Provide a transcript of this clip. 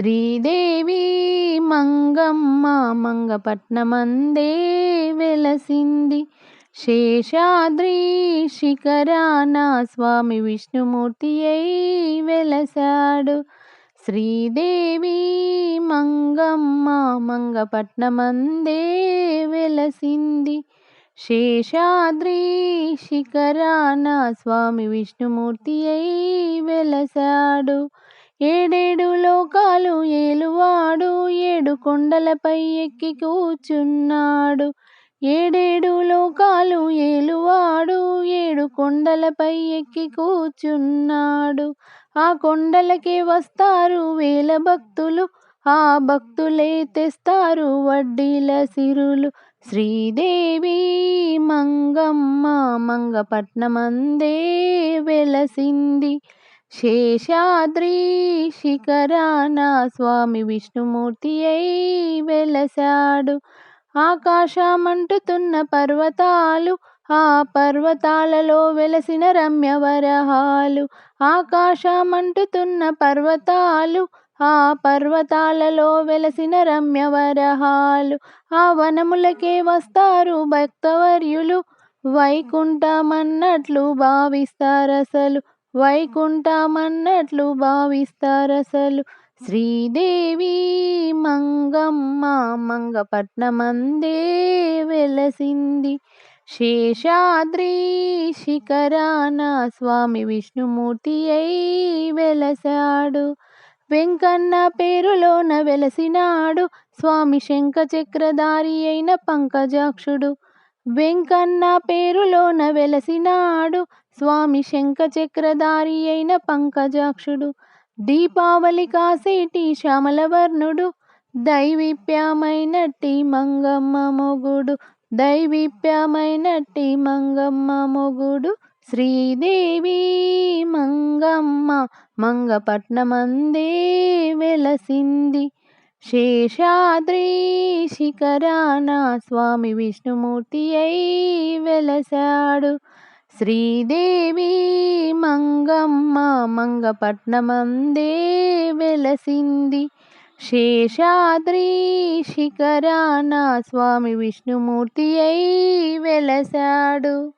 శ్రీదేవి మంగమ్మ మంగపట్నమందే వెలసింది. శేషాద్రి శిఖరాన స్వామి విష్ణుమూర్తి అయి వెలసాడు. శ్రీదేవి మంగమ్మ మంగపట్నమందే వెలసింది. శేషాద్రి శిఖరాన స్వామి విష్ణుమూర్తి అయి వెలసాడు. ఏడేడు లోకాలు ఏలువాడు, ఏడు కొండలపై ఎక్కి కూర్చున్నాడు. ఏడేడు లోకాలు ఏలువాడు, ఏడు కొండలపై ఎక్కి కూర్చున్నాడు. ఆ కొండలకే వస్తారు వేల భక్తులు, ఆ భక్తులే తెస్తారు వడ్డీల సిరులు. శ్రీదేవి మంగమ్మ మంగపట్నమందే వెలసింది. శేషాద్రి శిఖరాన స్వామి విష్ణుమూర్తి అయి వెలసాడు. ఆకాశమంటుతున్న పర్వతాలు, ఆ పర్వతాలలో వెలసిన రమ్యవరహాలు. ఆకాశమంటుతున్న పర్వతాలు, ఆ పర్వతాలలో వెలసిన రమ్యవరహాలు. ఆ వనములకే వస్తారు భక్తవర్యులు, వైకుంఠమన్నట్లు భావిస్తారసలు, వైకుంఠమన్నట్లు భావిస్తారసలు. శ్రీదేవి మంగమ్మ మంగపట్నమందే వెలసింది. శేషాద్రి శిఖరాన స్వామి విష్ణుమూర్తి అయి వెలసాడు. వెంకన్న పేరులోన వెలసినాడు స్వామి శంఖచక్రధారి అయిన పంకజాక్షుడు. వెంకన్న పేరులోన వెలసినాడు స్వామి శంఖచక్రధారి అయిన పంకజాక్షుడు. దీపావళి కాసేటి శ్యామలవర్ణుడు, దైవీప్యమైనట్టి మంగమ్మ మొగుడు, దైవీప్యమైనట్టి మంగమ్మ మొగుడు. శ్రీదేవి మంగమ్మ మంగపట్నమందే వెలసింది. శేషాద్రి శిఖరాన స్వామి విష్ణుమూర్తి అయి వెలసాడు. శ్రీదేవి మంగమ్మ మంగపట్నమందే వెలసింది. శేషాద్రి శిఖరాన స్వామి విష్ణుమూర్తి అయి వెలసాడు.